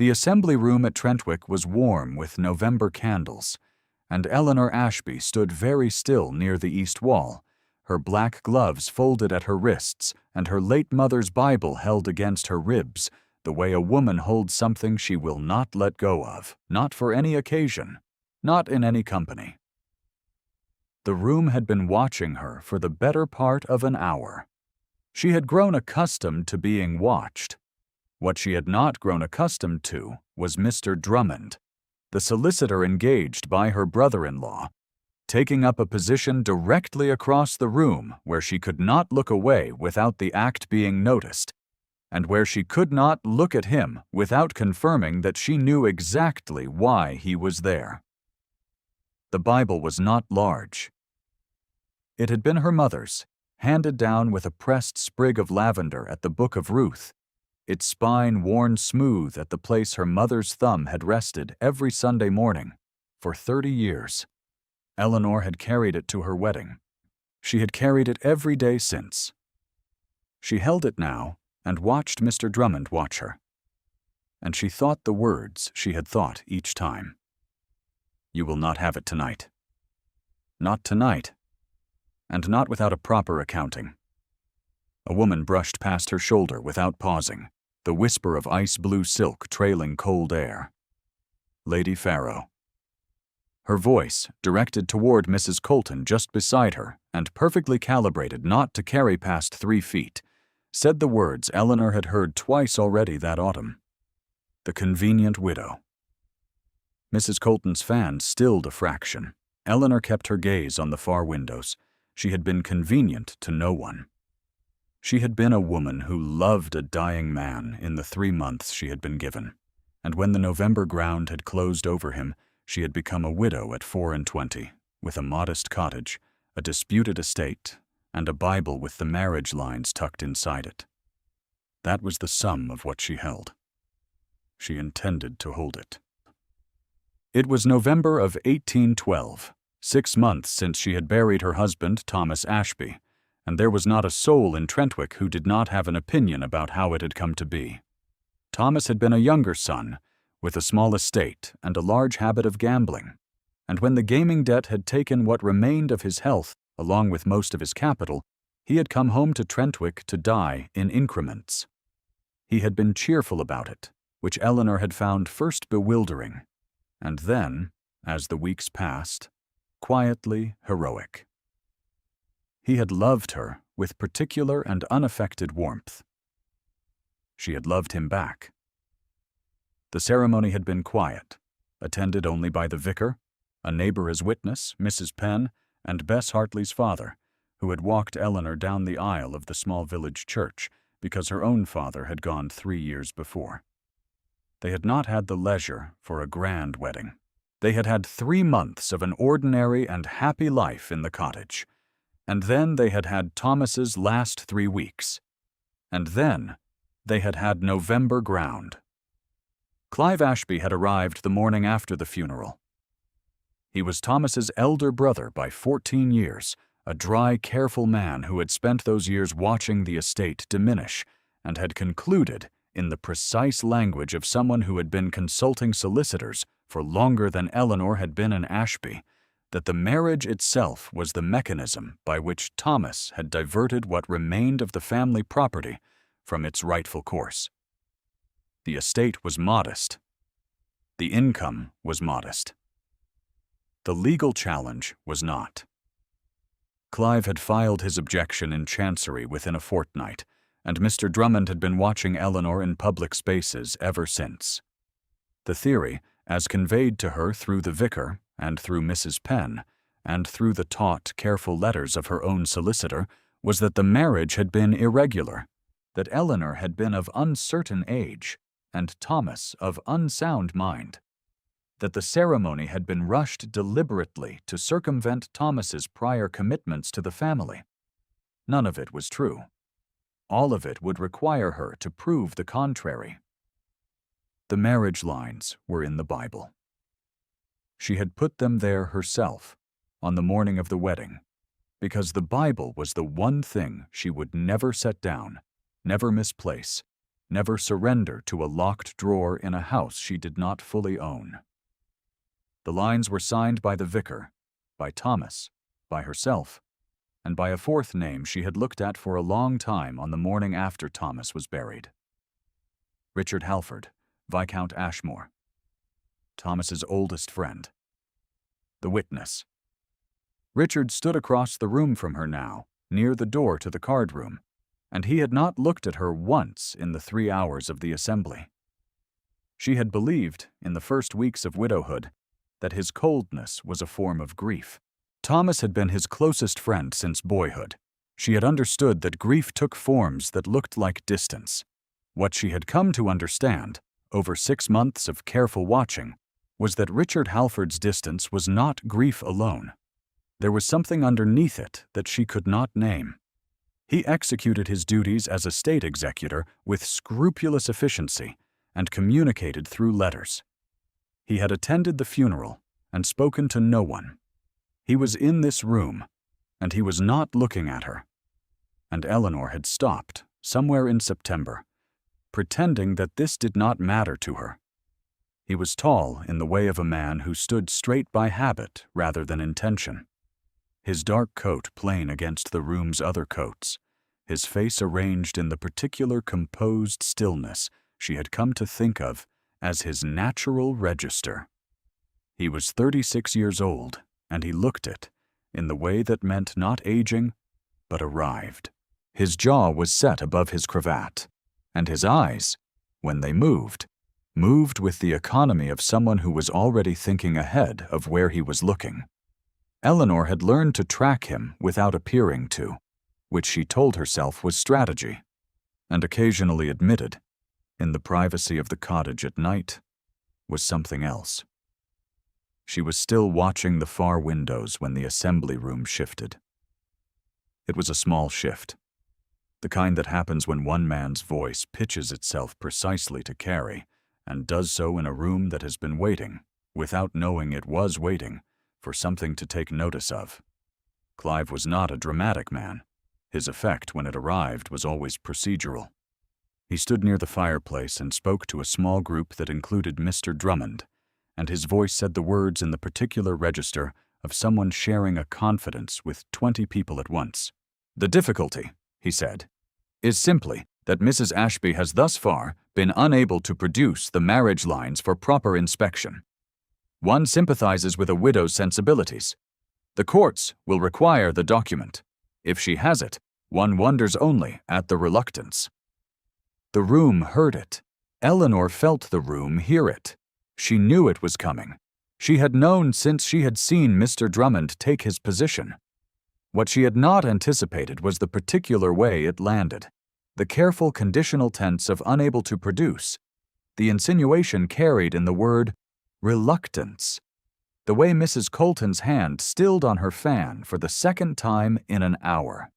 The assembly room at Trentwick was warm with November candles, and Eleanor Ashby stood very still near the east wall, her black gloves folded at her wrists and her late mother's Bible held against her ribs, the way a woman holds something she will not let go of, not for any occasion, not in any company. The room had been watching her for the better part of an hour. She had grown accustomed to being watched. What she had not grown accustomed to was Mr. Drummond, the solicitor engaged by her brother-in-law, taking up a position directly across the room where she could not look away without the act being noticed, and where she could not look at him without confirming that she knew exactly why he was there. The Bible was not large. It had been her mother's, handed down with a pressed sprig of lavender at the Book of Ruth, its spine worn smooth at the place her mother's thumb had rested every Sunday morning for 30 years. Eleanor had carried it to her wedding. She had carried it every day since. She held it now and watched Mr. Drummond watch her. And she thought the words she had thought each time. "You will not have it tonight. Not tonight. And not without a proper accounting." A woman brushed past her shoulder without pausing, the whisper of ice-blue silk trailing cold air. Lady Farrow. Her voice, directed toward Mrs. Colton just beside her and perfectly calibrated not to carry past 3 feet, said the words Eleanor had heard twice already that autumn. The convenient widow. Mrs. Colton's fan stilled a fraction. Eleanor kept her gaze on the far windows. She had been convenient to no one. She had been a woman who loved a dying man in the 3 months she had been given, and when the November ground had closed over him, she had become a widow at 24, with a modest cottage, a disputed estate, and a Bible with the marriage lines tucked inside it. That was the sum of what she held. She intended to hold it. It was November of 1812, 6 months since she had buried her husband, Thomas Ashby, and there was not a soul in Trentwick who did not have an opinion about how it had come to be. Thomas had been a younger son, with a small estate and a large habit of gambling, and when the gaming debt had taken what remained of his health along with most of his capital, he had come home to Trentwick to die in increments. He had been cheerful about it, which Eleanor had found first bewildering, and then, as the weeks passed, quietly heroic. He had loved her with particular and unaffected warmth. She had loved him back. The ceremony had been quiet, attended only by the vicar, a neighbor as witness, Mrs. Penn, and Bess Hartley's father, who had walked Eleanor down the aisle of the small village church because her own father had gone 3 years before. They had not had the leisure for a grand wedding. They had had 3 months of an ordinary and happy life in the cottage, and then they had had Thomas's last 3 weeks, and then they had had November ground. Clive Ashby had arrived the morning after the funeral. He was Thomas's elder brother by 14 years, a dry, careful man who had spent those years watching the estate diminish and had concluded, in the precise language of someone who had been consulting solicitors for longer than Eleanor had been an Ashby, that the marriage itself was the mechanism by which Thomas had diverted what remained of the family property from its rightful course. The estate was modest. The income was modest. The legal challenge was not. Clive had filed his objection in Chancery within a fortnight, and Mr. Drummond had been watching Eleanor in public spaces ever since. The theory, as conveyed to her through the vicar and through Mrs. Penn, and through the taut, careful letters of her own solicitor, was that the marriage had been irregular, that Eleanor had been of uncertain age, and Thomas of unsound mind, that the ceremony had been rushed deliberately to circumvent Thomas's prior commitments to the family. None of it was true. All of it would require her to prove the contrary. The marriage lines were in the Bible. She had put them there herself on the morning of the wedding, because the Bible was the one thing she would never set down, never misplace, never surrender to a locked drawer in a house she did not fully own. The lines were signed by the vicar, by Thomas, by herself, and by a fourth name she had looked at for a long time on the morning after Thomas was buried. Richard Halford, Viscount Ashmore. Thomas's oldest friend. The witness. Richard stood across the room from her now, near the door to the card room, and he had not looked at her once in the 3 hours of the assembly. She had believed, in the first weeks of widowhood, that his coldness was a form of grief. Thomas had been his closest friend since boyhood. She had understood that grief took forms that looked like distance. What she had come to understand, over 6 months of careful watching, was that Richard Halford's distance was not grief alone. There was something underneath it that she could not name. He executed his duties as a state executor with scrupulous efficiency and communicated through letters. He had attended the funeral and spoken to no one. He was in this room, and he was not looking at her. And Eleanor had stopped, somewhere in September, pretending that this did not matter to her. He was tall in the way of a man who stood straight by habit rather than intention. His dark coat plain against the room's other coats, his face arranged in the particular composed stillness she had come to think of as his natural register. He was 36 years old, and he looked it, in the way that meant not aging, but arrived. His jaw was set above his cravat, and his eyes, when they moved with the economy of someone who was already thinking ahead of where he was looking. Eleanor had learned to track him without appearing to, which she told herself was strategy, and occasionally admitted, in the privacy of the cottage at night, was something else. She was still watching the far windows when the assembly room shifted. It was a small shift, the kind that happens when one man's voice pitches itself precisely to carry, and does so in a room that has been waiting, without knowing it was waiting, for something to take notice of. Clive was not a dramatic man. His effect when it arrived was always procedural. He stood near the fireplace and spoke to a small group that included Mr. Drummond, and his voice said the words in the particular register of someone sharing a confidence with 20 people at once. "The difficulty," he said, "is simply that Mrs. Ashby has thus far been unable to produce the marriage lines for proper inspection. One sympathizes with a widow's sensibilities. The courts will require the document. If she has it, one wonders only at the reluctance." The room heard it. Eleanor felt the room hear it. She knew it was coming. She had known since she had seen Mr. Drummond take his position. What she had not anticipated was the particular way it landed, the careful conditional tense of unable to produce, the insinuation carried in the word reluctance, the way Mrs. Colton's hand stilled on her fan for the second time in an hour.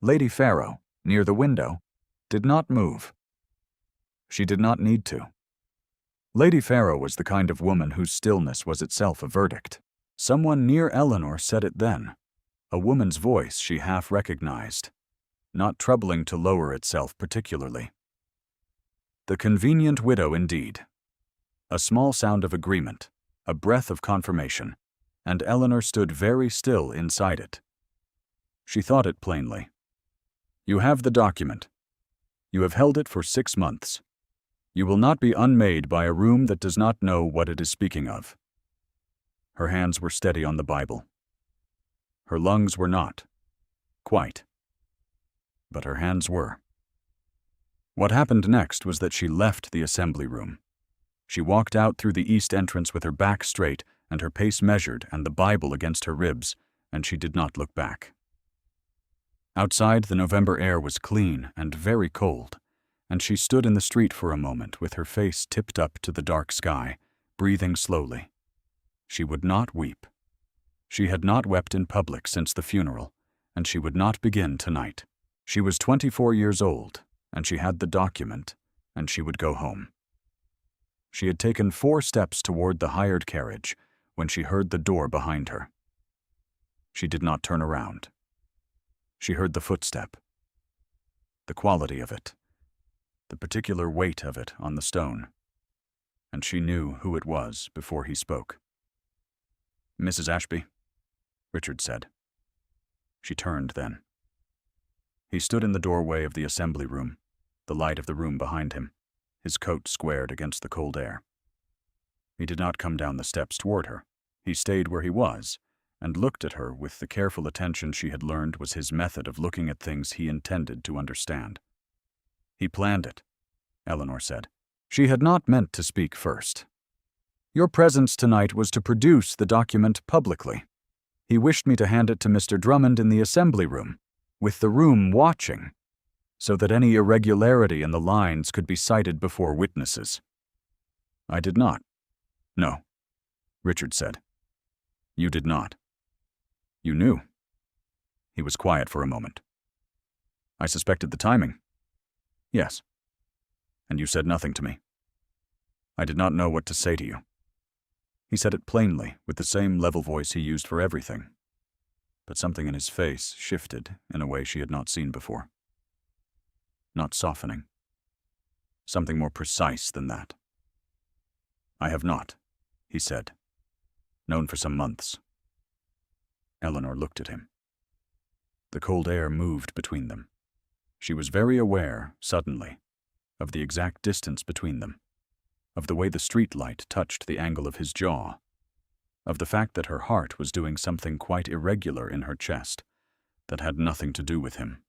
Lady Farrow, near the window, did not move. She did not need to. Lady Farrow was the kind of woman whose stillness was itself a verdict. Someone near Eleanor said it then, a woman's voice she half recognized, not troubling to lower itself particularly. The convenient widow indeed. A small sound of agreement, a breath of confirmation, and Eleanor stood very still inside it. She thought it plainly. "You have the document. You have held it for 6 months. You will not be unmade by a room that does not know what it is speaking of." Her hands were steady on the Bible. Her lungs were not. Quite. But her hands were. What happened next was that she left the assembly room. She walked out through the east entrance with her back straight and her pace measured and the Bible against her ribs, and she did not look back. Outside, the November air was clean and very cold, and she stood in the street for a moment with her face tipped up to the dark sky, breathing slowly. She would not weep. She had not wept in public since the funeral, and she would not begin tonight. She was 24 years old, and she had the document, and she would go home. She had taken 4 steps toward the hired carriage when she heard the door behind her. She did not turn around. She heard the footstep. The quality of it. the particular weight of it on the stone, and she knew who it was before he spoke. "Mrs. Ashby," Richard said. She turned then. He stood in the doorway of the assembly room, the light of the room behind him, his coat squared against the cold air. He did not come down the steps toward her. He stayed where he was and looked at her with the careful attention she had learned was his method of looking at things he intended to understand. "He planned it," Eleanor said. She had not meant to speak first. "Your presence tonight was to produce the document publicly. He wished me to hand it to Mr. Drummond in the assembly room, with the room watching, so that any irregularity in the lines could be cited before witnesses." "I did not." "No," Richard said. "You did not. You knew." He was quiet for a moment. "I suspected the timing." "Yes." "And you said nothing to me." "I did not know what to say to you." He said it plainly, with the same level voice he used for everything. But something in his face shifted in a way she had not seen before. Not softening. Something more precise than that. "I have not," he said. "Known for some months." Eleanor looked at him. The cold air moved between them. She was very aware, suddenly, of the exact distance between them, of the way the street light touched the angle of his jaw, of the fact that her heart was doing something quite irregular in her chest that had nothing to do with him.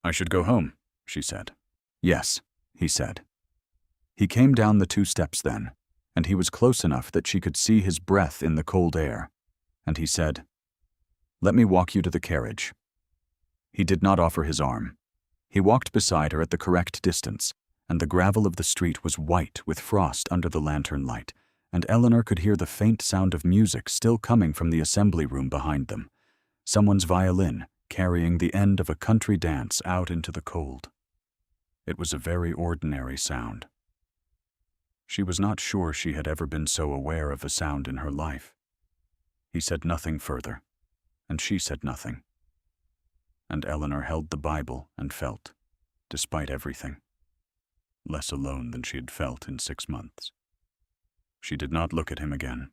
"I should go home," she said. "Yes," he said. He came down the 2 steps then, and he was close enough that she could see his breath in the cold air, and he said, "Let me walk you to the carriage." He did not offer his arm. He walked beside her at the correct distance, and the gravel of the street was white with frost under the lantern light, and Eleanor could hear the faint sound of music still coming from the assembly room behind them, someone's violin carrying the end of a country dance out into the cold. It was a very ordinary sound. She was not sure she had ever been so aware of a sound in her life. He said nothing further, and she said nothing. And Eleanor held the Bible and felt, despite everything, less alone than she had felt in 6 months. She did not look at him again.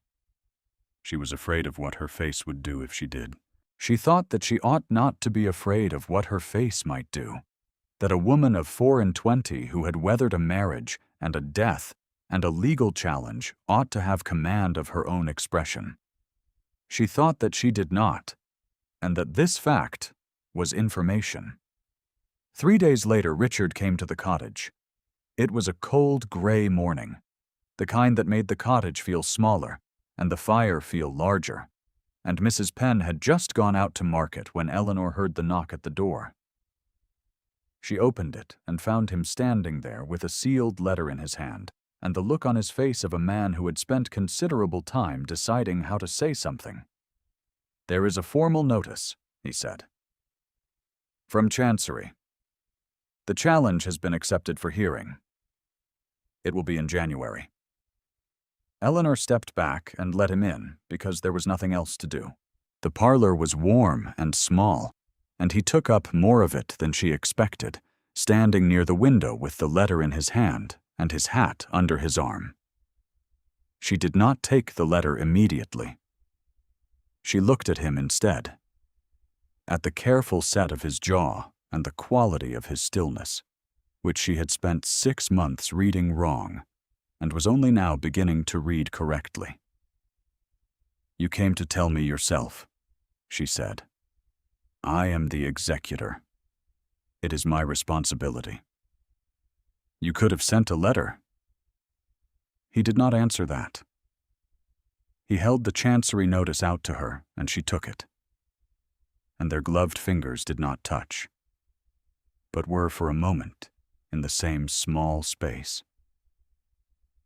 She was afraid of what her face would do if she did. She thought that she ought not to be afraid of what her face might do, that a woman of 24 who had weathered a marriage and a death and a legal challenge ought to have command of her own expression. She thought that she did not, and that this fact was information. 3 days later, Richard came to the cottage. It was a cold, gray morning, the kind that made the cottage feel smaller and the fire feel larger, and Mrs. Penn had just gone out to market when Eleanor heard the knock at the door. She opened it and found him standing there with a sealed letter in his hand and the look on his face of a man who had spent considerable time deciding how to say something. "There is a formal notice," he said. "From Chancery. The challenge has been accepted for hearing. It will be in January." Eleanor stepped back and let him in because there was nothing else to do. The parlor was warm and small, and he took up more of it than she expected, standing near the window with the letter in his hand and his hat under his arm. She did not take the letter immediately. She looked at him instead, at the careful set of his jaw and the quality of his stillness, which she had spent 6 months reading wrong and was only now beginning to read correctly. "You came to tell me yourself," she said. "I am the executor. It is my responsibility." "You could have sent a letter." He did not answer that. He held the Chancery notice out to her, and she took it. And their gloved fingers did not touch, but were for a moment in the same small space.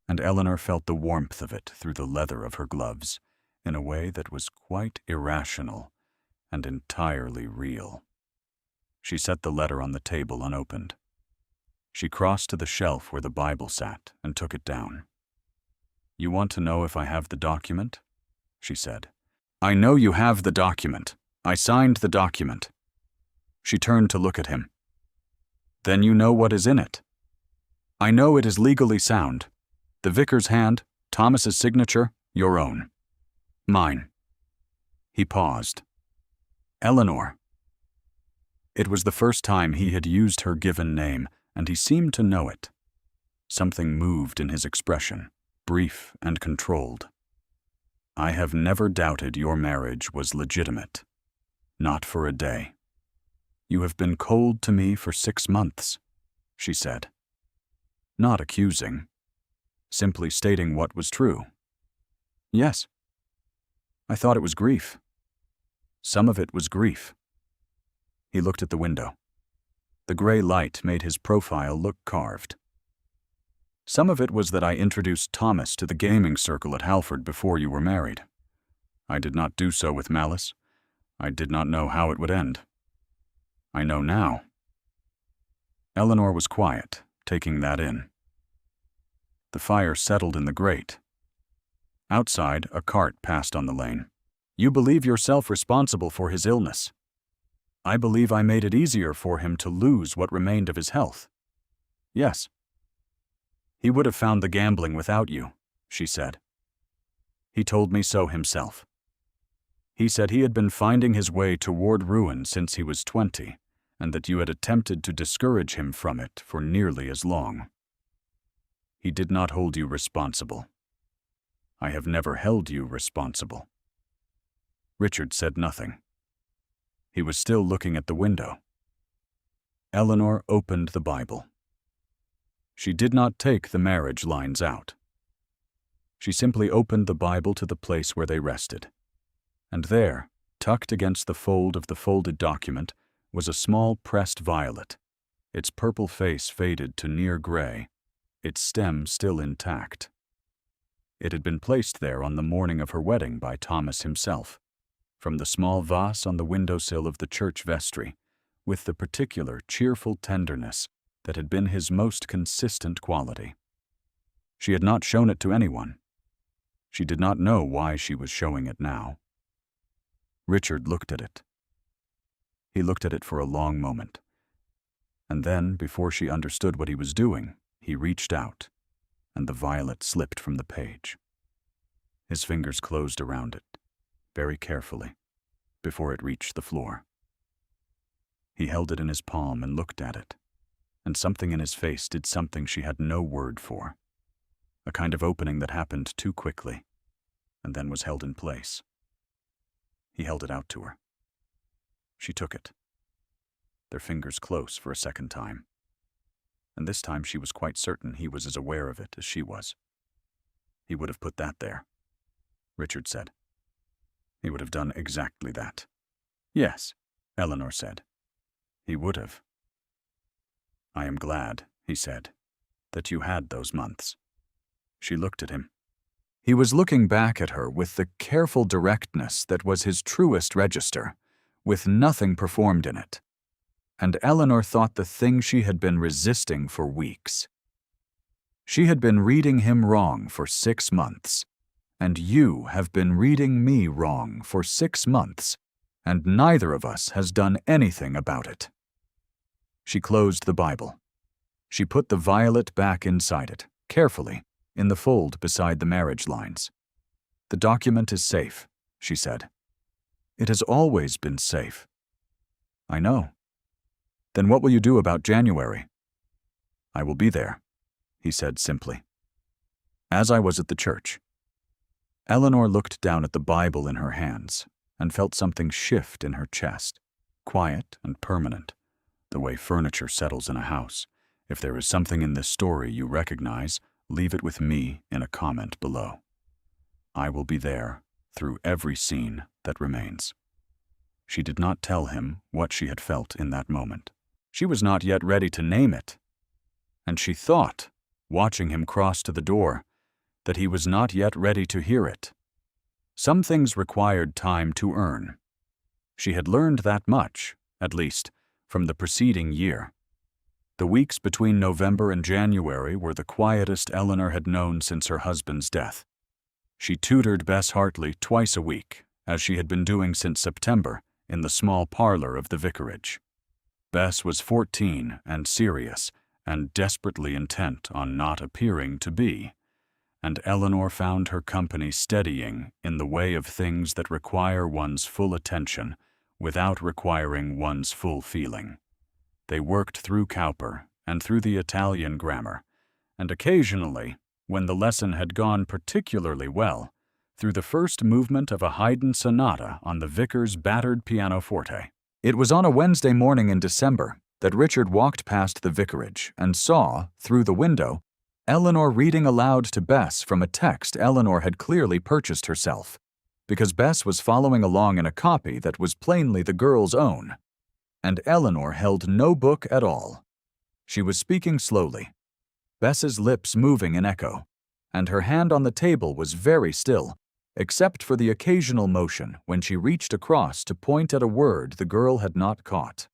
And Eleanor felt the warmth of it through the leather of her gloves in a way that was quite irrational and entirely real. She set the letter on the table unopened. She crossed to the shelf where the Bible sat and took it down. "You want to know if I have the document?" she said. "I know you have the document. I signed the document." She turned to look at him. "Then you know what is in it?" I know it is legally sound. The vicar's hand, Thomas's signature, your own. Mine. He paused. Eleanor. It was the first time he had used her given name, and he seemed to know it. Something moved in his expression, brief and controlled. I have never doubted your marriage was legitimate. Not for a day. You have been cold to me for 6 months, she said. Not accusing. Simply stating what was true. Yes. I thought it was grief. Some of it was grief. He looked at the window. The gray light made his profile look carved. Some of it was that I introduced Thomas to the gaming circle at Halford before you were married. I did not do so with malice. I did not know how it would end. I know now. Eleanor was quiet, taking that in. The fire settled in the grate. Outside, a cart passed on the lane. You believe yourself responsible for his illness. I believe I made it easier for him to lose what remained of his health. Yes. He would have found the gambling without you, she said. He told me so himself. He said he had been finding his way toward ruin since he was 20, and that you had attempted to discourage him from it for nearly as long. He did not hold you responsible. I have never held you responsible. Richard said nothing. He was still looking at the window. Eleanor opened the Bible. She did not take the marriage lines out. She simply opened the Bible to the place where they rested. And there, tucked against the fold of the folded document, was a small pressed violet, its purple face faded to near gray, its stem still intact. It had been placed there on the morning of her wedding by Thomas himself, from the small vase on the windowsill of the church vestry, with the particular cheerful tenderness that had been his most consistent quality. She had not shown it to anyone. She did not know why she was showing it now. Richard looked at it. He looked at it for a long moment, and then, before she understood what he was doing, he reached out, and the violet slipped from the page. His fingers closed around it, very carefully, before it reached the floor. He held it in his palm and looked at it, and something in his face did something she had no word for, a kind of opening that happened too quickly, and then was held in place. He held it out to her. She took it, their fingers close for a second time, and this time she was quite certain he was as aware of it as she was. He would have put that there, Richard said. He would have done exactly that. Yes, Eleanor said. He would have. I am glad, he said, that you had those months. She looked at him. He was looking back at her with the careful directness that was his truest register, with nothing performed in it. And Eleanor thought the thing she had been resisting for weeks. She had been reading him wrong for 6 months, and you have been reading me wrong for 6 months, and neither of us has done anything about it. She closed the Bible. She put the violet back inside it, carefully, in the fold beside the marriage lines. The document is safe, she said. It has always been safe. I know. Then what will you do about January? I will be there, he said simply. As I was at the church. Eleanor looked down at the Bible in her hands and felt something shift in her chest, quiet and permanent, the way furniture settles in a house. If there is something in this story you recognize, leave it with me in a comment below. I will be there through every scene that remains. She did not tell him what she had felt in that moment. She was not yet ready to name it. And she thought, watching him cross to the door, that he was not yet ready to hear it. Some things required time to earn. She had learned that much, at least, from the preceding year. The weeks between November and January were the quietest Eleanor had known since her husband's death. She tutored Bess Hartley twice a week, as she had been doing since September, in the small parlor of the vicarage. Bess was 14 and serious, and desperately intent on not appearing to be, and Eleanor found her company steadying in the way of things that require one's full attention without requiring one's full feeling. They worked through Cowper and through the Italian grammar, and occasionally, when the lesson had gone particularly well, through the first movement of a Haydn sonata on the vicar's battered pianoforte. It was on a Wednesday morning in December that Richard walked past the vicarage and saw, through the window, Eleanor reading aloud to Bess from a text Eleanor had clearly purchased herself, because Bess was following along in a copy that was plainly the girl's own. And Eleanor held no book at all. She was speaking slowly, Bess's lips moving in echo, and her hand on the table was very still, except for the occasional motion when she reached across to point at a word the girl had not caught.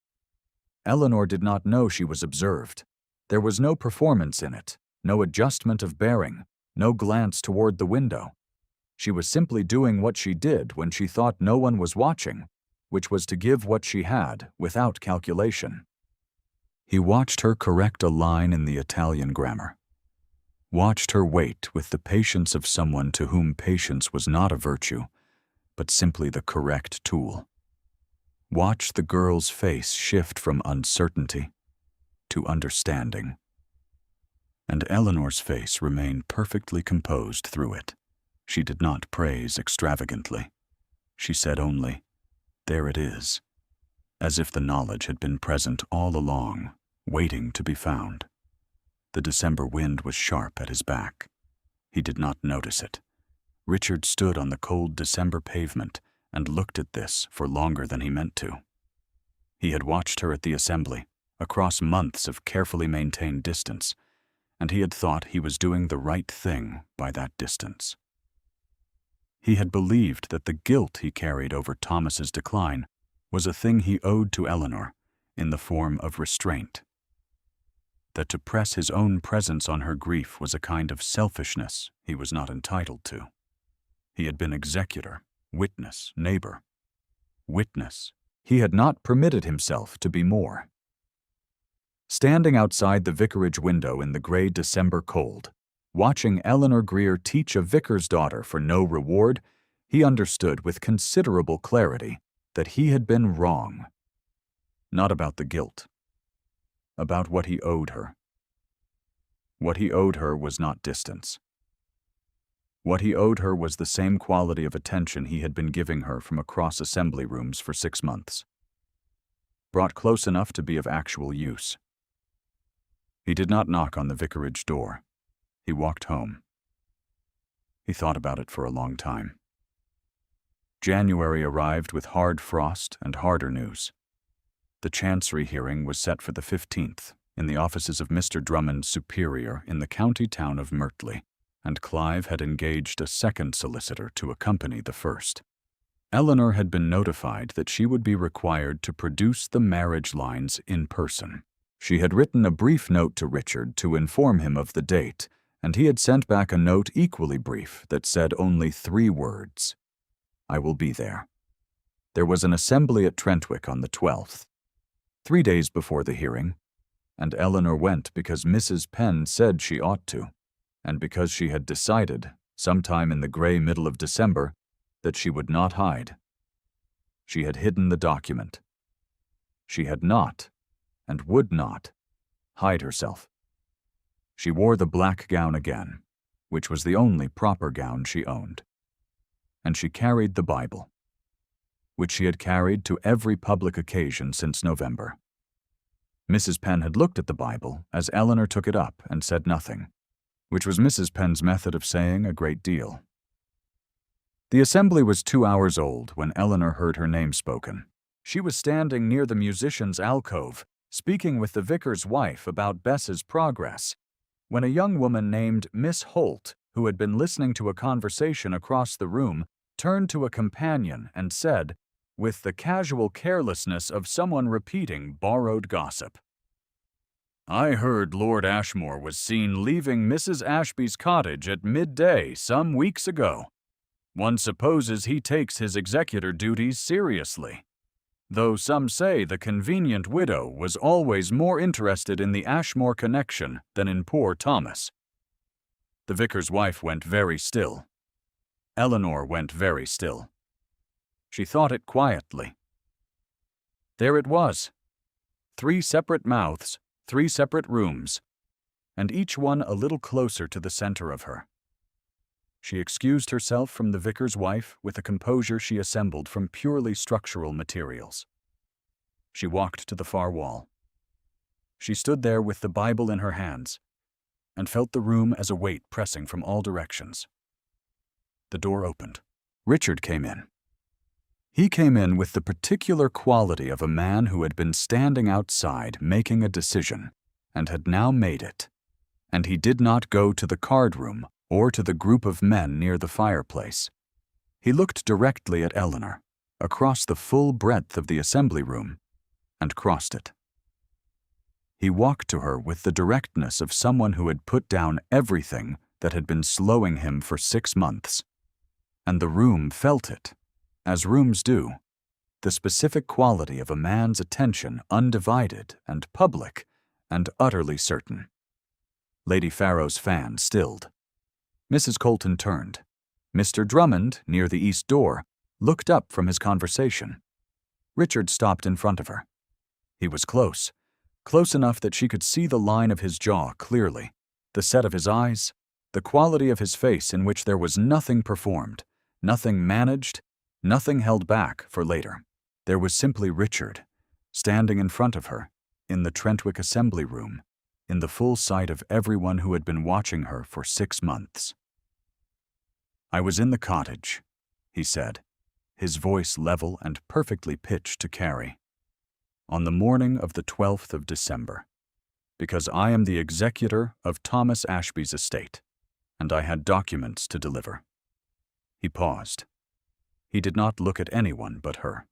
Eleanor did not know she was observed. There was no performance in it, no adjustment of bearing, no glance toward the window. She was simply doing what she did when she thought no one was watching, which was to give what she had without calculation. He watched her correct a line in the Italian grammar, watched her wait with the patience of someone to whom patience was not a virtue, but simply the correct tool. Watched the girl's face shift from uncertainty to understanding. And Eleanor's face remained perfectly composed through it. She did not praise extravagantly. She said only, "There it is," as if the knowledge had been present all along, waiting to be found. The December wind was sharp at his back. He did not notice it. Richard stood on the cold December pavement and looked at this for longer than he meant to. He had watched her at the assembly, across months of carefully maintained distance, and he had thought he was doing the right thing by that distance. He had believed that the guilt he carried over Thomas's decline was a thing he owed to Eleanor in the form of restraint. That to press his own presence on her grief was a kind of selfishness he was not entitled to. He had been executor, witness, neighbor. Witness. He had not permitted himself to be more. Standing outside the vicarage window in the gray December cold, watching Eleanor Greer teach a vicar's daughter for no reward, he understood with considerable clarity that he had been wrong. Not about the guilt. About what he owed her. What he owed her was not distance. What he owed her was the same quality of attention he had been giving her from across assembly rooms for 6 months. Brought close enough to be of actual use. He did not knock on the vicarage door. He walked home. He thought about it for a long time. January arrived with hard frost and harder news. The Chancery hearing was set for the 15th in the offices of Mr. Drummond's superior in the county town of Mertley, and Clive had engaged a second solicitor to accompany the first. Eleanor had been notified that she would be required to produce the marriage lines in person. She had written a brief note to Richard to inform him of the date, and he had sent back a note equally brief that said only 3 words. "I will be there." There was an assembly at Trentwick on the 12th. 3 days before the hearing, and Eleanor went because Mrs. Penn said she ought to, and because she had decided, sometime in the gray middle of December, that she would not hide. She had hidden the document. She had not, and would not, hide herself. She wore the black gown again, which was the only proper gown she owned. And she carried the Bible, which she had carried to every public occasion since November. Mrs. Penn had looked at the Bible as Eleanor took it up and said nothing, which was Mrs. Penn's method of saying a great deal. The assembly was 2 hours old when Eleanor heard her name spoken. She was standing near the musician's alcove, speaking with the vicar's wife about Bess's progress, when a young woman named Miss Holt, who had been listening to a conversation across the room, turned to a companion and said, with the casual carelessness of someone repeating borrowed gossip, "I heard Lord Ashmore was seen leaving Mrs. Ashby's cottage at midday some weeks ago. One supposes he takes his executor duties seriously." though some say the convenient widow was always more interested in the Ashmore connection than in poor Thomas. The vicar's wife went very still. Eleanor went very still. She thought it quietly. There it was. 3 separate mouths, 3 separate rooms, and each one a little closer to the center of her. She excused herself from the vicar's wife with a composure she assembled from purely structural materials. She walked to the far wall. She stood there with the Bible in her hands and felt the room as a weight pressing from all directions. The door opened. Richard came in. He came in with the particular quality of a man who had been standing outside making a decision and had now made it, and he did not go to the card room or to the group of men near the fireplace. He looked directly at Eleanor, across the full breadth of the assembly room, and crossed it. He walked to her with the directness of someone who had put down everything that had been slowing him for 6 months. And the room felt it, as rooms do, the specific quality of a man's attention undivided and public and utterly certain. Lady Farrow's fan stilled. Mrs. Colton turned. Mr. Drummond, near the east door, looked up from his conversation. Richard stopped in front of her. He was close enough that she could see the line of his jaw clearly, the set of his eyes, the quality of his face in which there was nothing performed, nothing managed, nothing held back for later. There was simply Richard, standing in front of her, in the Trentwick Assembly Room, in the full sight of everyone who had been watching her for 6 months. "I was in the cottage," he said, his voice level and perfectly pitched to Carrie, "on the morning of the 12th of December, because I am the executor of Thomas Ashby's estate, and I had documents to deliver." He paused. He did not look at anyone but her.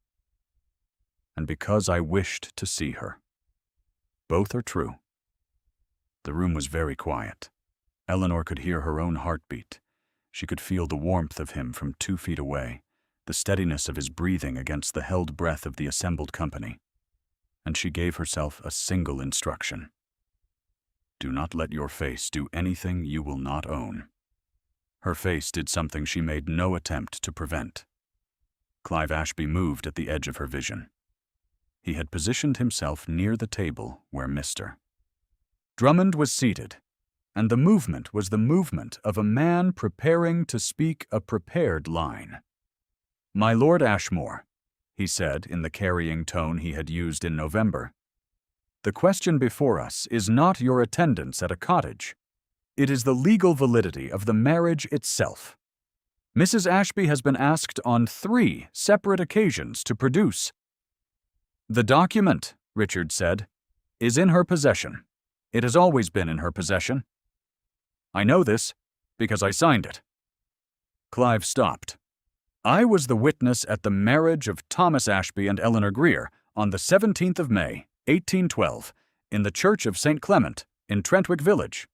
"And because I wished to see her." Both are true. The room was very quiet. Eleanor could hear her own heartbeat. She could feel the warmth of him from 2 feet away, the steadiness of his breathing against the held breath of the assembled company. And she gave herself a single instruction. "Do not let your face do anything you will not own." Her face did something she made no attempt to prevent. Clive Ashby moved at the edge of her vision. He had positioned himself near the table where Mr. Drummond was seated, and the movement was the movement of a man preparing to speak a prepared line. "My Lord Ashmore," he said in the carrying tone he had used in November, "the question before us is not your attendance at a cottage. It is the legal validity of the marriage itself. Mrs. Ashby has been asked on 3 separate occasions to produce." "The document," Richard said, "is in her possession. It has always been in her possession. I know this because I signed it." Clive stopped. "I was the witness at the marriage of Thomas Ashby and Eleanor Greer on the 17th of May, 1812, in the Church of St. Clement, in Trentwick Village.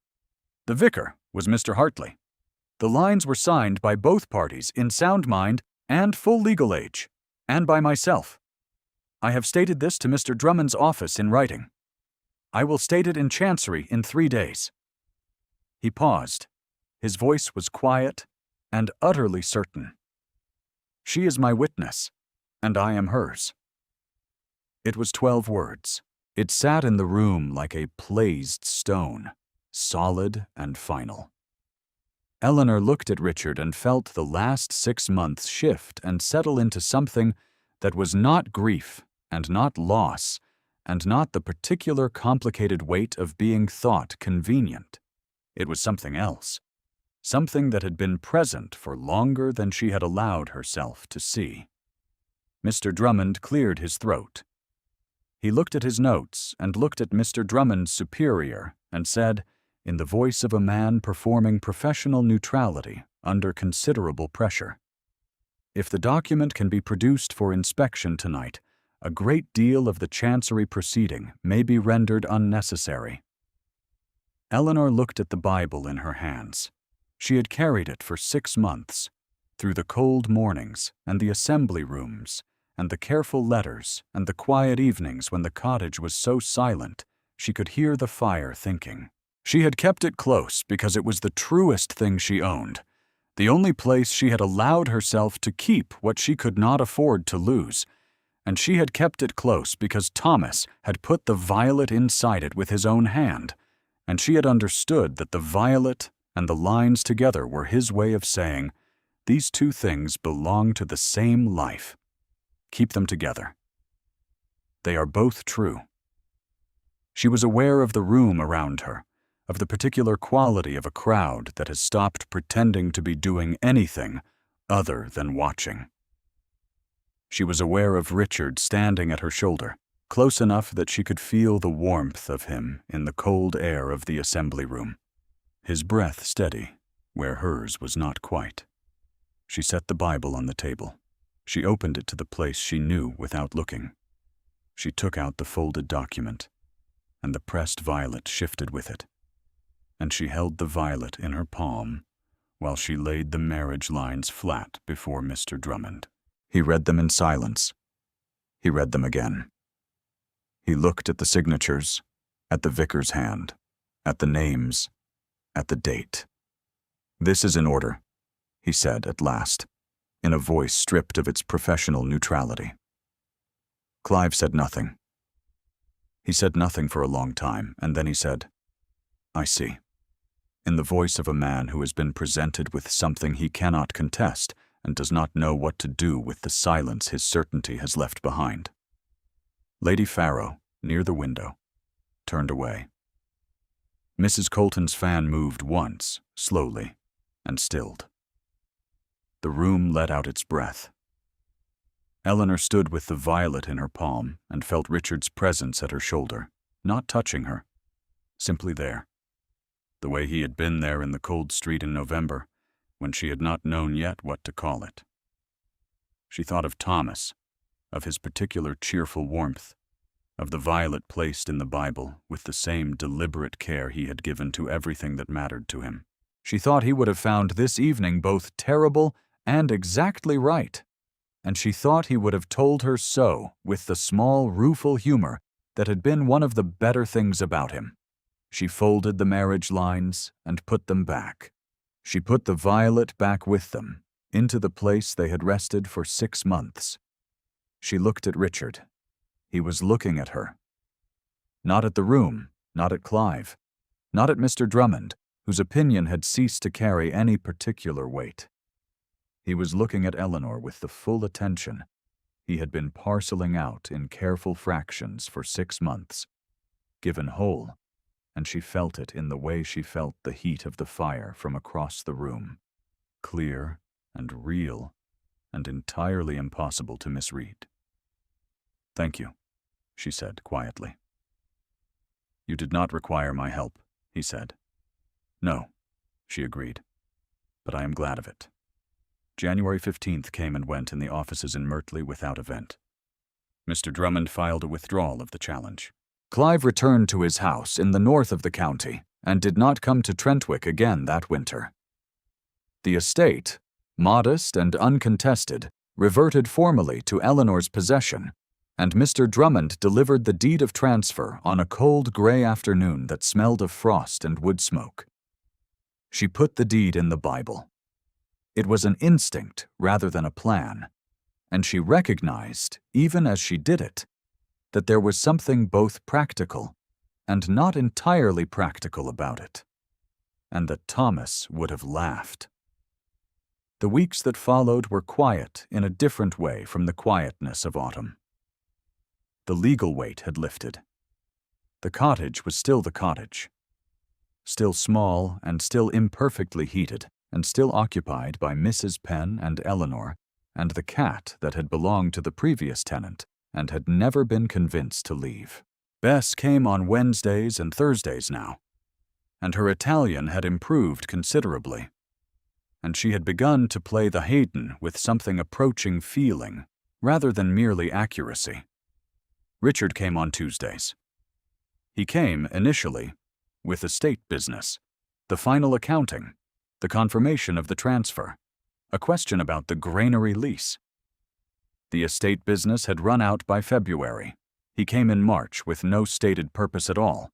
The vicar was Mr. Hartley. The lines were signed by both parties in sound mind and full legal age, and by myself. I have stated this to Mr. Drummond's office in writing. I will state it in Chancery in 3 days." He paused. His voice was quiet and utterly certain. "She is my witness, and I am hers." It was 12 words. It sat in the room like a placed stone, solid and final. Eleanor looked at Richard and felt the last 6 months shift and settle into something that was not grief and not loss and not the particular complicated weight of being thought convenient. It was something else, something that had been present for longer than she had allowed herself to see. Mr. Drummond cleared his throat. He looked at his notes and looked at Mr. Drummond's superior and said, in the voice of a man performing professional neutrality under considerable pressure, "If the document can be produced for inspection tonight, a great deal of the Chancery proceeding may be rendered unnecessary." Eleanor looked at the Bible in her hands. She had carried it for 6 months, through the cold mornings and the assembly rooms and the careful letters, and the quiet evenings when the cottage was so silent she could hear the fire thinking. She had kept it close because it was the truest thing she owned, the only place she had allowed herself to keep what she could not afford to lose, and she had kept it close because Thomas had put the violet inside it with his own hand, and she had understood that the violet and the lines together were his way of saying, "These two things belong to the same life. Keep them together. They are both true." She was aware of the room around her, of the particular quality of a crowd that has stopped pretending to be doing anything other than watching. She was aware of Richard standing at her shoulder, close enough that she could feel the warmth of him in the cold air of the assembly room, his breath steady where hers was not quite. She set the Bible on the table. She opened it to the place she knew without looking. She took out the folded document, and the pressed violet shifted with it, and she held the violet in her palm while she laid the marriage lines flat before Mr. Drummond. He read them in silence. He read them again. He looked at the signatures, at the vicar's hand, at the names, at the date. "This is in order," he said at last, in a voice stripped of its professional neutrality. Clive said nothing. He said nothing for a long time, and then he said, "I see," in the voice of a man who has been presented with something he cannot contest and does not know what to do with the silence his certainty has left behind. Lady Farrow, near the window, turned away. Mrs. Colton's fan moved once, slowly, and stilled. The room let out its breath. Eleanor stood with the violet in her palm and felt Richard's presence at her shoulder, not touching her, simply there, the way he had been there in the cold street in November, when she had not known yet what to call it. She thought of Thomas, of his particular cheerful warmth, of the violet placed in the Bible with the same deliberate care he had given to everything that mattered to him. She thought he would have found this evening both terrible and exactly right, and she thought he would have told her so with the small, rueful humor that had been one of the better things about him. She folded the marriage lines and put them back. She put the violet back with them, into the place they had rested for 6 months. She looked at Richard. He was looking at her. Not at the room, not at Clive, not at Mr. Drummond, whose opinion had ceased to carry any particular weight. He was looking at Eleanor with the full attention he had been parceling out in careful fractions for 6 months, given whole, and she felt it in the way she felt the heat of the fire from across the room, clear and real and entirely impossible to misread. "Thank you," she said quietly. "You did not require my help," he said. "No," she agreed, "but I am glad of it." January 15th came and went in the offices in Mertley without event. Mr. Drummond filed a withdrawal of the challenge. Clive returned to his house in the north of the county and did not come to Trentwick again that winter. The estate, modest and uncontested, reverted formally to Eleanor's possession, and Mr. Drummond delivered the deed of transfer on a cold gray afternoon that smelled of frost and wood smoke. She put the deed in the Bible. It was an instinct rather than a plan, and she recognized, even as she did it, that there was something both practical and not entirely practical about it, and that Thomas would have laughed. The weeks that followed were quiet in a different way from the quietness of autumn. The legal weight had lifted. The cottage was still the cottage, still small and still imperfectly heated, and still occupied by Mrs. Penn and Eleanor and the cat that had belonged to the previous tenant and had never been convinced to leave. Bess came on Wednesdays and Thursdays now, and her Italian had improved considerably, and she had begun to play the Haydn with something approaching feeling rather than merely accuracy. Richard came on Tuesdays. He came, initially, with estate business, the final accounting, the confirmation of the transfer, a question about the granary lease. The estate business had run out by February. He came in March with no stated purpose at all,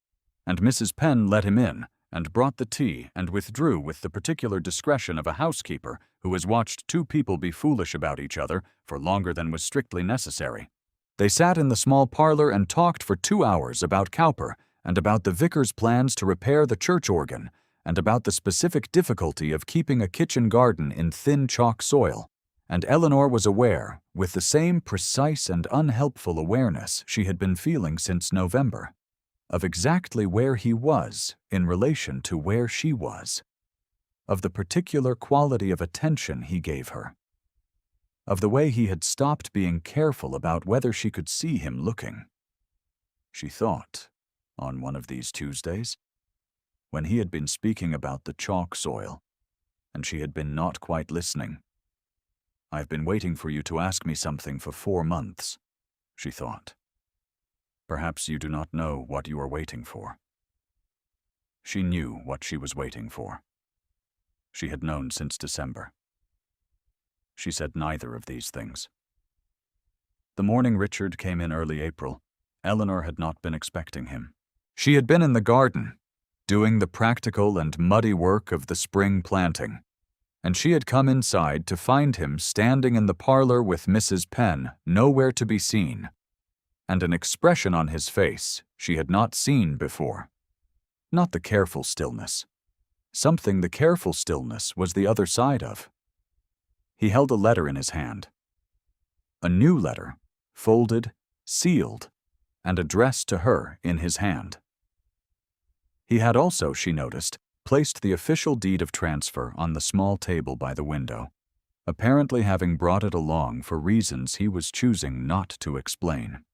and Mrs. Penn let him in and brought the tea and withdrew with the particular discretion of a housekeeper who has watched two people be foolish about each other for longer than was strictly necessary. They sat in the small parlor and talked for 2 hours about Cowper and about the vicar's plans to repair the church organ and about the specific difficulty of keeping a kitchen garden in thin chalk soil. And Eleanor was aware, with the same precise and unhelpful awareness she had been feeling since November, of exactly where he was in relation to where she was, of the particular quality of attention he gave her, of the way he had stopped being careful about whether she could see him looking. She thought, on one of these Tuesdays, when he had been speaking about the chalk soil, and she had been not quite listening. "I've been waiting for you to ask me something for 4 months," she thought. "Perhaps you do not know what you are waiting for." She knew what she was waiting for. She had known since December. She said neither of these things. The morning Richard came in early April, Eleanor had not been expecting him. She had been in the garden, doing the practical and muddy work of the spring planting, and she had come inside to find him standing in the parlor with Mrs. Penn nowhere to be seen, and an expression on his face she had not seen before. Not the careful stillness. Something the careful stillness was the other side of. He held a letter in his hand. A new letter, folded, sealed, and addressed to her in his hand. He had also, she noticed, placed the official deed of transfer on the small table by the window, apparently having brought it along for reasons he was choosing not to explain.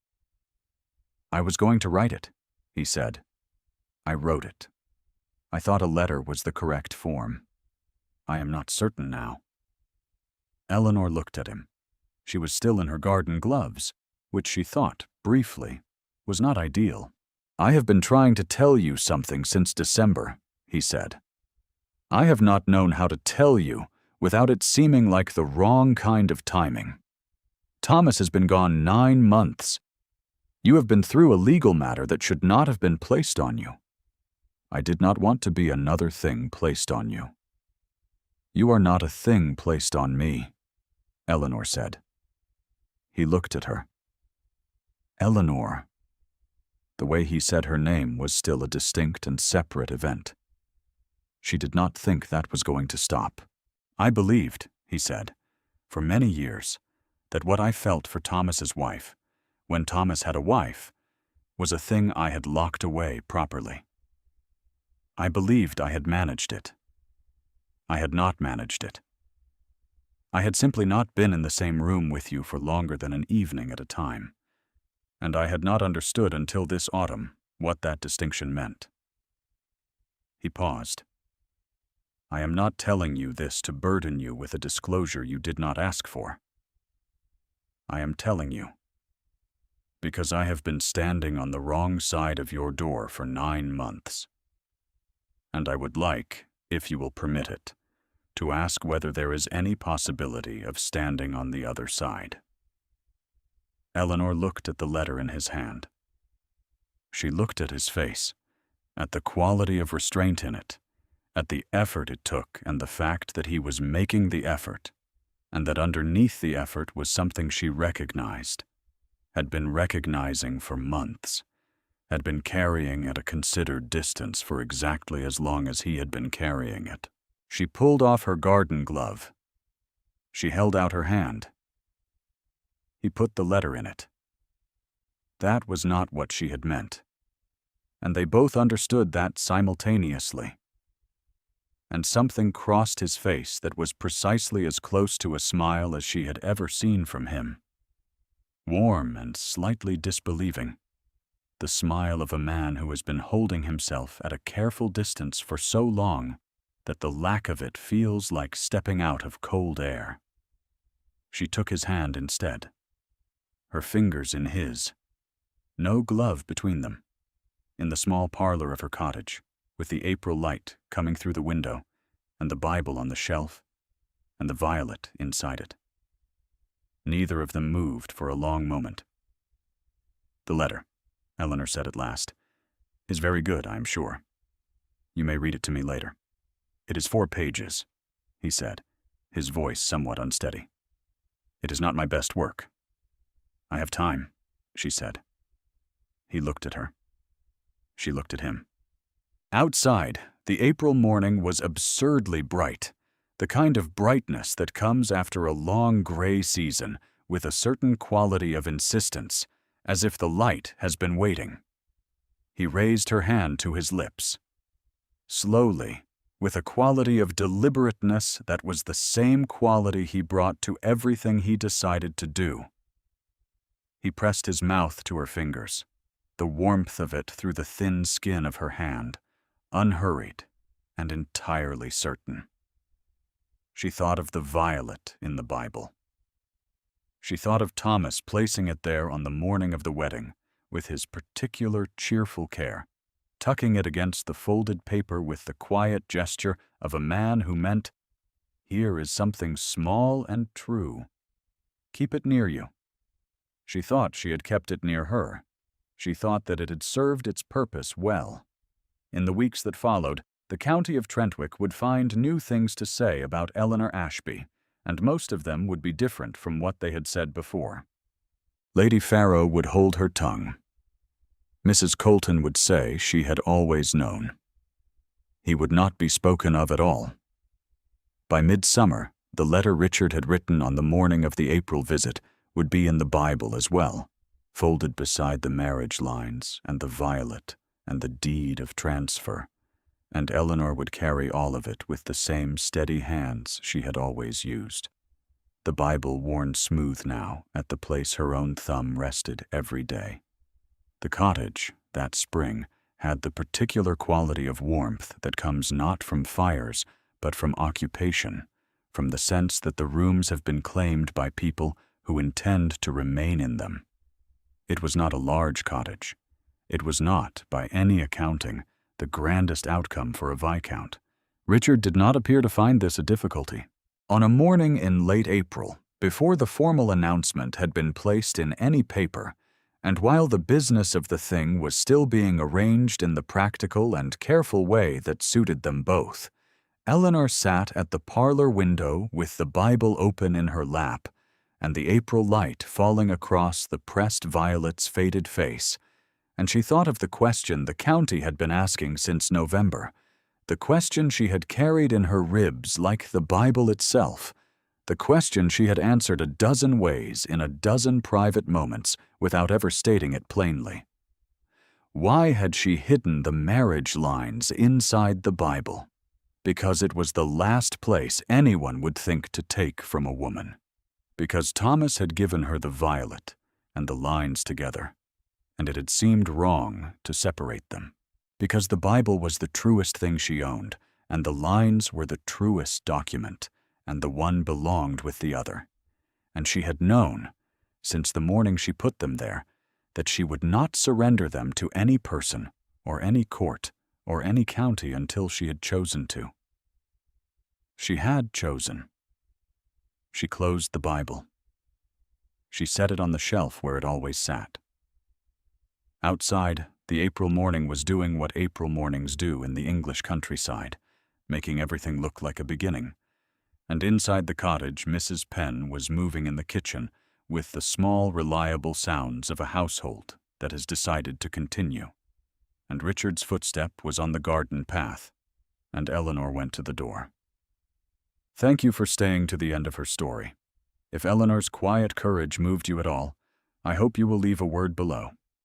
"I was going to write it," he said. "I wrote it. I thought a letter was the correct form. I am not certain now." Eleanor looked at him. She was still in her garden gloves, which she thought, briefly, was not ideal. "I have been trying to tell you something since December," he said. "I have not known how to tell you without it seeming like the wrong kind of timing. Thomas has been gone 9 months. You have been through a legal matter that should not have been placed on you. I did not want to be another thing placed on you." "You are not a thing placed on me," Eleanor said. He looked at her. Eleanor. The way he said her name was still a distinct and separate event. She did not think that was going to stop. "I believed," he said, "for many years, that what I felt for Thomas's wife, when Thomas had a wife, was a thing I had locked away properly. I believed I had managed it. I had not managed it. I had simply not been in the same room with you for longer than an evening at a time, and I had not understood until this autumn what that distinction meant." He paused. "I am not telling you this to burden you with a disclosure you did not ask for. I am telling you because I have been standing on the wrong side of your door for 9 months. And I would like, if you will permit it, to ask whether there is any possibility of standing on the other side." Eleanor looked at the letter in his hand. She looked at his face, at the quality of restraint in it, at the effort it took and the fact that he was making the effort, and that underneath the effort was something she recognized, had been recognizing for months, had been carrying at a considered distance for exactly as long as he had been carrying it. She pulled off her garden glove. She held out her hand. He put the letter in it. That was not what she had meant, and they both understood that simultaneously. And something crossed his face that was precisely as close to a smile as she had ever seen from him. Warm and slightly disbelieving. The smile of a man who has been holding himself at a careful distance for so long that the lack of it feels like stepping out of cold air. She took his hand instead, her fingers in his, no glove between them, in the small parlor of her cottage, with the April light coming through the window, and the Bible on the shelf, and the violet inside it. Neither of them moved for a long moment. "The letter," Eleanor said at last, "is very good, I am sure. You may read it to me later." "It is 4 pages," he said, his voice somewhat unsteady. "It is not my best work." "I have time," she said. He looked at her. She looked at him. Outside, the April morning was absurdly bright, the kind of brightness that comes after a long gray season with a certain quality of insistence, as if the light has been waiting. He raised her hand to his lips. Slowly, with a quality of deliberateness that was the same quality he brought to everything he decided to do. He pressed his mouth to her fingers, the warmth of it through the thin skin of her hand, unhurried and entirely certain. She thought of the violet in the Bible. She thought of Thomas placing it there on the morning of the wedding, with his particular cheerful care, tucking it against the folded paper with the quiet gesture of a man who meant, "Here is something small and true. Keep it near you." She thought she had kept it near her. She thought that it had served its purpose well. In the weeks that followed, the county of Trentwick would find new things to say about Eleanor Ashby, and most of them would be different from what they had said before. Lady Farrow would hold her tongue. Mrs. Colton would say she had always known. He would not be spoken of at all. By midsummer, the letter Richard had written on the morning of the April visit would be in the Bible as well, folded beside the marriage lines and the violet and the deed of transfer, and Eleanor would carry all of it with the same steady hands she had always used. The Bible worn smooth now at the place her own thumb rested every day. The cottage, that spring, had the particular quality of warmth that comes not from fires, but from occupation, from the sense that the rooms have been claimed by people who intend to remain in them. It was not a large cottage. It was not, by any accounting, the grandest outcome for a viscount. Richard did not appear to find this a difficulty. On a morning in late April, before the formal announcement had been placed in any paper, and while the business of the thing was still being arranged in the practical and careful way that suited them both, Eleanor sat at the parlor window with the Bible open in her lap, and the April light falling across the pressed violet's faded face, and she thought of the question the county had been asking since November, the question she had carried in her ribs like the Bible itself, the question she had answered a dozen ways in a dozen private moments without ever stating it plainly. Why had she hidden the marriage lines inside the Bible? Because it was the last place anyone would think to take from a woman. Because Thomas had given her the violet and the lines together, and it had seemed wrong to separate them. Because the Bible was the truest thing she owned, and the lines were the truest document, and the one belonged with the other. And she had known, since the morning she put them there, that she would not surrender them to any person, or any court, or any county until she had chosen to. She had chosen. She closed the Bible. She set it on the shelf where it always sat. Outside, the April morning was doing what April mornings do in the English countryside, making everything look like a beginning. And inside the cottage, Mrs. Penn was moving in the kitchen with the small, reliable sounds of a household that has decided to continue. And Richard's footstep was on the garden path, and Eleanor went to the door. Thank you for staying to the end of her story. If Eleanor's quiet courage moved you at all, I hope you will leave a word below.